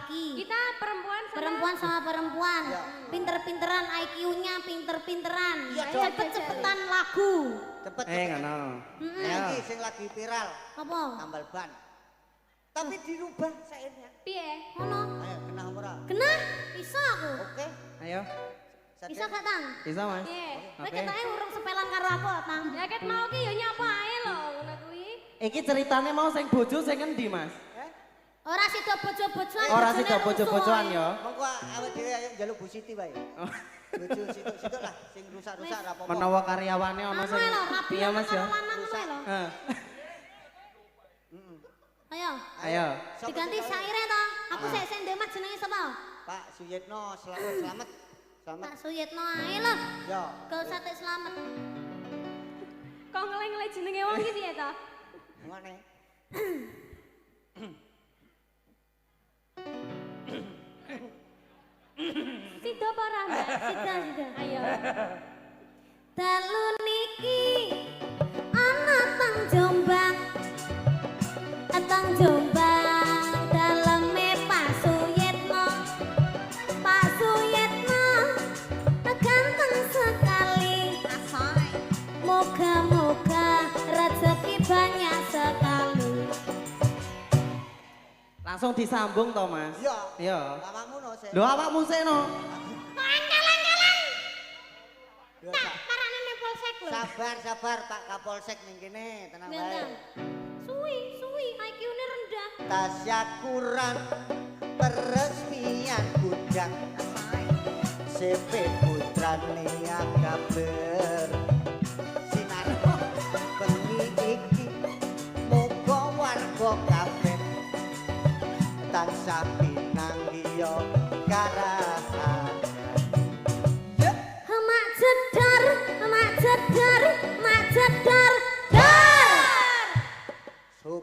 laki-laki. Kita perempuan sama Perempuan sama perempuan. Pinter-pinteran IQ-nya, pinter-pinteran. Cepet-cepetan lagu. Cepet. Ngono. Iki sing lagi viral. Apa? Tambal ban. Tapi dirubah sairnya. piye? Ngono. Ayo kena ora? Kena? Bisa aku. Oke. Ayo. Bisa gak Tang? Bisa, Mas. Piye? Kowe ketake urung sepelan karo aku Tang. Ya ket mau ki ya nyapa ae lho ngono kuwi. Iki ceritane mau sing bojo sing endi, Mas? Ora sida bojo-bojoan. Ora bojone sida bojo-bojoan rusuh. ya. Mengko awake dhewe ayo njaluk Bu Siti wae. Bojo situk-situk lah sing rusak-rusak ra apa-apa. Menawa karyawane ana sing. Anu lho, rapi Iya, Mas ya. lanang kowe lho. Heeh. Ayo. Ayo. Diganti syairnya toh. Aku sik sing ndemat jenenge sapa? Pak Suyitno selamat. Pak Suyitno ae lho. Yo. Gak usah tek selamat. Kok ngeleng-ngeleng jenenge wong iki piye to? Ngene. Sida apa ora, Mbak? Sida. Ayo. Dalu niki ana tang Jombang. Tang Jombang daleme Pak Suyitno. Pak Suyitno ganteng sekali. Moga-moga rezeki banyak sekali. Langsung disambung to, Mas. Iya. Iya. Awakmu no sik. Lho awakmu sik no. Yo, Parane ning polsek lho. Sabar Pak Kapolsek ning kene, tenang wae. Ganteng. Suwi, IQ-ne rendah. Tasyakuran peresmian gudang CP putrane kabar sinar bengi iki muga warga kabeh tansah pinanggiya karahan. Mak jedar, dar. Sup.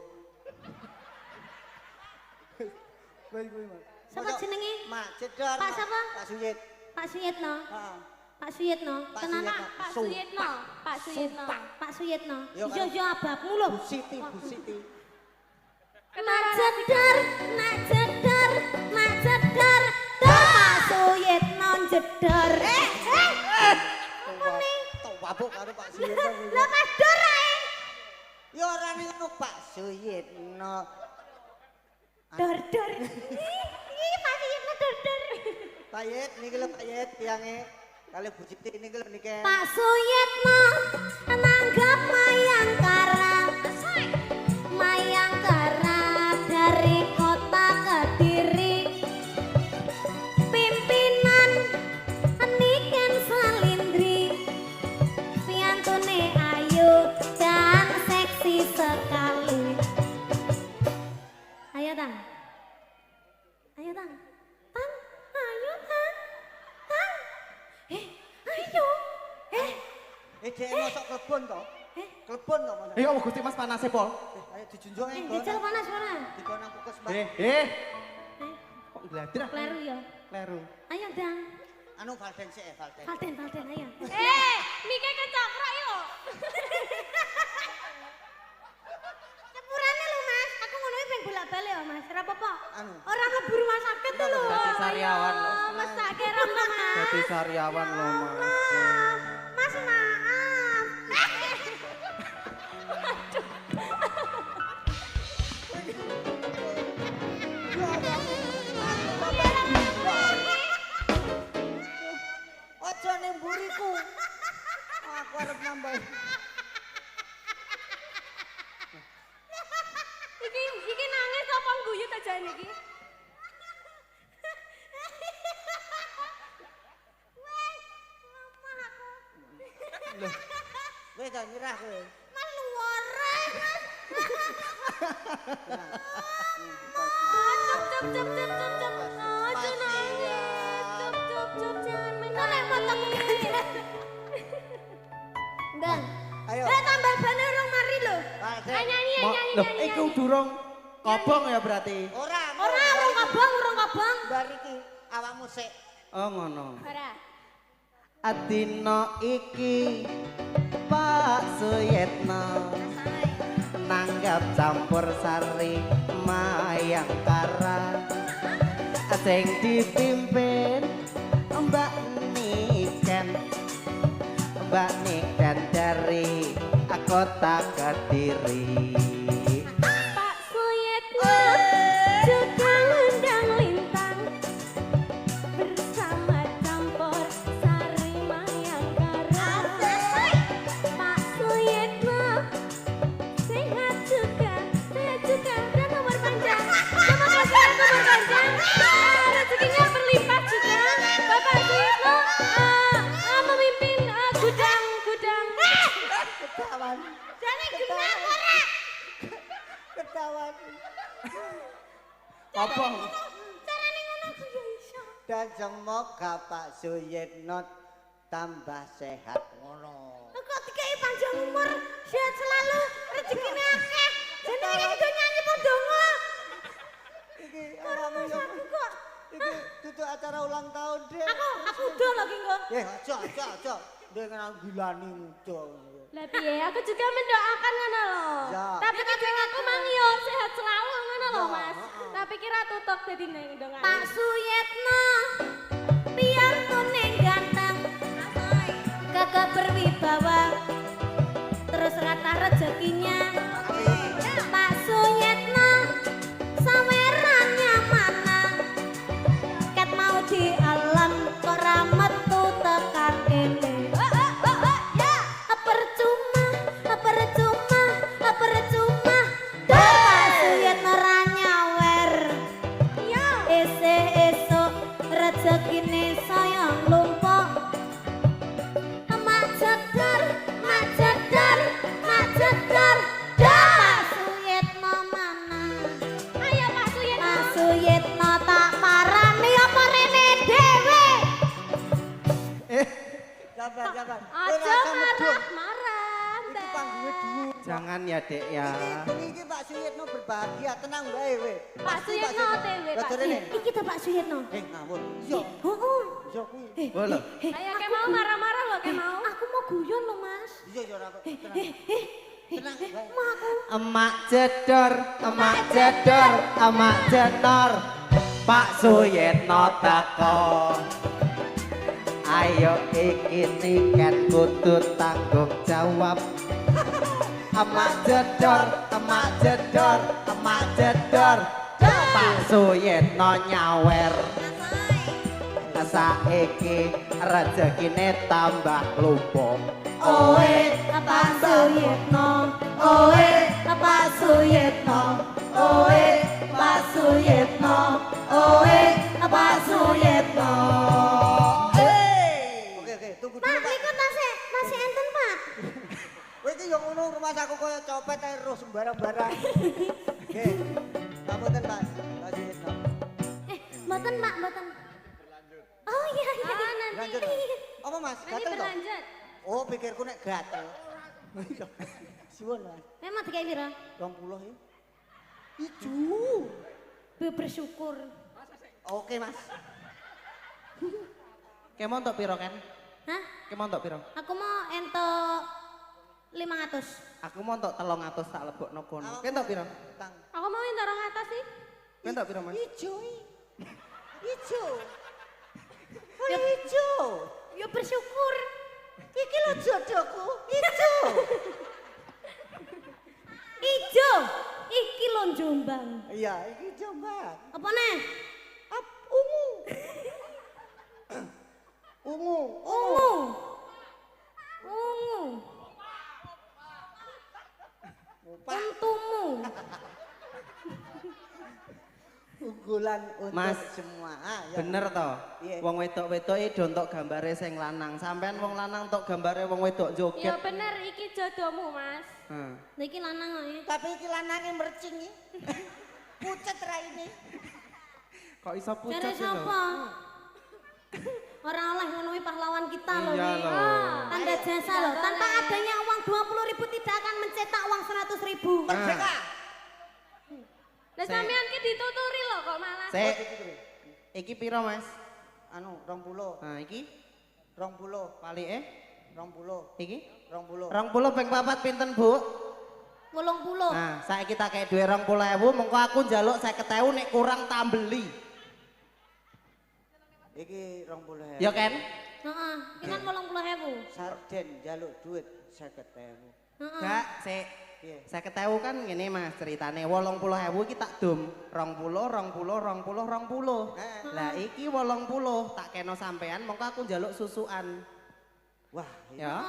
Siapa jenenge? Mak Cedar. Pak siapa? Pak Suyit. Pak Suyitno. Heeh. Pak Suyitno. Pak Tenan Suyitno. Pak Suyitno. Pak Suyitno. Pak Suyitno. Yo, Iya kan. yo ababmu lho. Bu Siti. Mak jedar, dar. Pak Suyitno jedar. Tok wabuk karo Pak Suyitno. Lah Mas Dor ae. Ya ora ngono Pak Suyitno. Dor. Ih, Pak Suyitno dor. Pak Yit niki lho Pak Yit tiyange kali Bu Siti niki lho niki. Pak Suyitno nanggap Mayangkara dari kota Kediri. Pimpinan Niken Salindri, piantune ayu dan seksi sekali. Ayo Tang. Ayo. Ayo. Dhek mosok klebon to? Klebon to mosok. Iya Gusti Mas panase pol. Ayo dijunjung ae. Jajal panas. Dikon nang pukes Mbak. Kok gladrah? Kleru ya. Kleru. Ayo Dang. Anu Valden sik Valden. Valden ayo. Mike kecokrak yo. Sepurane lho Mas, aku ngono iki pengen bolak-balik ya Mas. Ora apa-apa. Anu. Ora mlebu rumah sakit to lho. Dadi sariawan lho. Mas sakit rambut Mas. Dadi sariawan lho, Mas. Mas maaf. Aja ning mburiku. Aku arep nambah. Iki nangis apa guyu ta jane iki? Kowe ta nyerah kowe. Mas luwere. Cep. Aja nangis. Cep jangan main. Nek potong Dan. Ayo. Tambal bane urung mari lho. Valden. Ayo nyanyi. Loh, iku durung kobong ya berarti. Ora. Ora urung kobong. Bar iki awakmu sik. Oh ngono. Ora. Adina iki Pak Suyitno nanggap campur sari Mayangkara sing dipimpin Mbak Niken dari kota Kediri. Pak Suyitno juga undang lintang bersama campur sari mayang garam. Pak Suyitno sehat juga dan umur panjang. Terima kasih umur panjang. Rezekinya berlimpah juga. Bapak Suyitno memimpin gudang. Ketahuan. Jadi genah ora? Ketahuan. Apa? Carane ngono aku ya iso. Dan semoga Pak Suyitno tambah sehat ngono. Kok dikai panjang umur, sehat selalu, rezekine akeh. Jenenge iki nyanyi podonga. Iki Karo ora Mas aku kok. iki dudu acara ulang tahun, Dek. Aku udah lagi kok. Aja. Dek nang gilani muda. Lah piye aku juga mendoakan ngono lho. Ya. Tapi kadang aku mang yo sehat selalu ngono lho, Ya, Mas. heeh. Tapi kira tutup dadi nang ndongan. Pak Suyitno biar kuning ganteng gagah berwibawa terus rata rezekinya. Pak Suyitno sawerannya mana ket mau di alam kok ra metu tekan kene. Percuma Pak Suyitno ra nyawer. Esuk rezekine saya lumpuk. Mak jedar. Pak Suyitno mana? Ayo Pak Suyitno. Pak Suyitno tak parani apa rene dhewe. Sabar. Aja marah. Iki panggunge dhuwur. Jangan ya, Dek ya. Iki Pak Suyitno berbahagia, tenang wae we. Pak Suyitno dewe, Pak. Rene. Iki ta Pak Suyitno. Ngawur. Yo. Oh. Yo kuwi. Oh lho. Ayo kayak mau marah-marah loh kayak mau. Aku mau guyon loh Mas. Iya yo ora kok. Tenang wae. Mau aku. Emak jedor, Pak Suyitno teko. Ayo iki niken kudu tanggung jawab. Emak jedor, Pak Suyitno nyawer. Saiki rezekine tambah lumpuk. Oe Pak Suyitno. Pak Suyitno. Oke, tunggu Pak, dulu, Pak. iku tasih enten, Pak. Kowe iki yo ngono rumah saku koyo copet ae terus sembarang-barang. Oke. Ngapunten, Pak. Pak Suyitno. Mboten, Pak, mboten. Oh iya. Nanti. Lanjut. Apa Mas? Nanti Gatel toh? berlanjut. Oh, pikirku nek gatel. Siwon, Mas. Memang dikai pira? 20 ya. Ijo. Bersyukur. Oke, Mas. Kemo entuk piro kan? Hah? Kemo entuk piro? Aku mau entuk 500. Aku mau entuk 300 tak lebokno kono. Kowe entuk piro? Tang. Aku mau yang dorong atas sih. Kowe entuk piro, Mas? Ijo. Ya ijo. Ya bersyukur. Iki lho jodohku. Ijo. Ijo. Iki lho Jombang. Iya, iki coba. Apa nih? Ungu. Ungu. Pak. Untumu. Unggulan untuk Mas, semua. Ya. Bener toh? Iya. Wong wedok-wedok iki do entuk gambare sing lanang. Sampean wong lanang entuk gambare wong wedok Iya joget. bener iki jodohmu Mas. Heeh. Niki lanang kok ya. Tapi iki lanange mercing iki. Pucet raine. Kok iso Cari pucet sih lho? siapa? Orang oleh menemui pahlawan kita loh Iya nih. loh. Tanda jasa loh. Tanpa adanya uang 20.000 tidak akan mencetak uang 100.000. Merdeka. Lah Sek. sampean ki dituturi loh kok malah. Sik. Iki piro, Mas? Anu 20. Nah, iki 20. palike 20. iki 20. 20 ping 4 pinten, Bu? 80. Nah, saiki tak kei duwe 20.000, mengko aku njaluk 50.000 nek kurang tak beli. Iki 20.000. Ya Ken? Heeh, iki kan 80.000. Sarden jaluk duit 50.000. Heeh. Gak, sik. Piye? 50.000 kan ngene Mas ceritane 80.000 iki tak dum 20. Lah iki 80 tak kena sampean mongko aku njaluk susukan. Wah, ini Ya.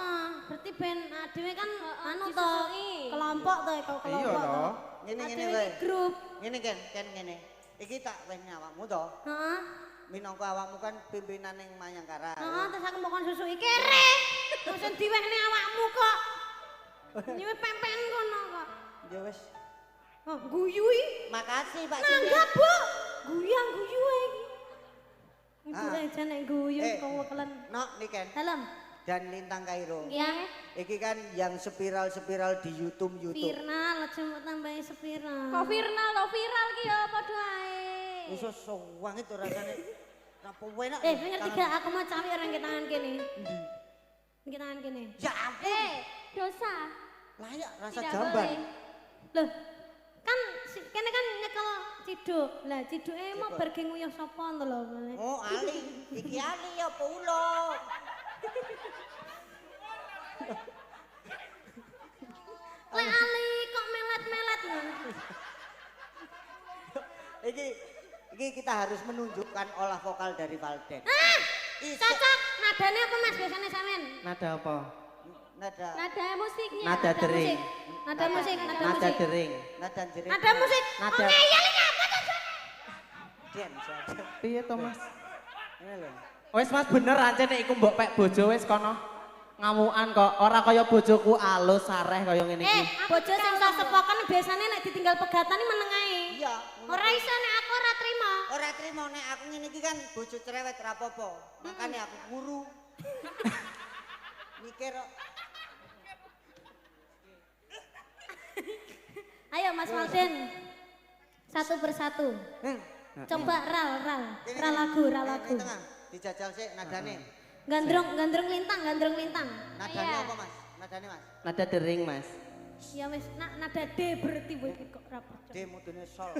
Berarti ben dhewe kan anu to, disusuki. kelompok to, kelompok. Iya toh. ngene Dhewe wae. iki grup. Ngene Ken ngene. Iki tak wehne awakmu to. Heeh. Minangka awakmu kan pimpinan ning Mayangkara. Heeh, terus aku mau kon susuki kere. Mosok diwehne awakmu kok. Nyewe pempen kono kok. Ya wis. Oh, guyui. Makasih Pak Nanggap, Bu. Guyang guyu iki. Ibu Ah. aja nek guyu Eh. kok wekelen. Nok nih Ken Dalam. dan Lintang Kairo. Ya. Iki kan yang spiral-spiral di YouTube. Viral, aja mau tambahin spiral. Kok viral ki ya padha ae. Iso sowang itu rasanya. Apa enak? Ngerti gak aku mau cawi orang ke tangan kene. Ke tangan kene. Ya ampun. Dosa. Layak rasa Tidak jamban. boleh. Loh, kan kene kan nyekel ciduk. Lah ciduke mau pergi nguyuh sapa to lho. Oh, Ali. Iki Ali ya Paulo. Lek ali kok melet-melet. Iki kita harus menunjukkan olah vokal dari Valden. Ah, Iso- cocok. Nadane apa Mas biasanya sampean? Nada apa? Nada Nada musiknya. Nada dering. Nada musik, nada Nada musik. dering. nada jering. Nada musik. Nada. Oh ngeyel iki apa to? Den, saja. Piye to Mas? Ini lho. Wis Mas bener aja nek iku mbok pek bojo wis kono. Ngamukan kok ora kaya bojoku alus sareh kaya ngene iki. Bojo sing sok sepoken biasanya nek ditinggal pegatan iki meneng ae. Iya. Ora iso nek aku ora trimo. Ora trimo nek aku ngene iki kan bojo cerewet rapopo. Makanya aku guru. Mikir kok. Ayo Mas Malden. Satu persatu. Coba ral. Ral lagu. Ini tengah. Dijajal sik nadane. Gandrung lintang. Nadane apa Mas? Nadane Mas. Nada dering Mas. Ya wis nada D berarti kowe iki kok ra percaya. D mudune sol.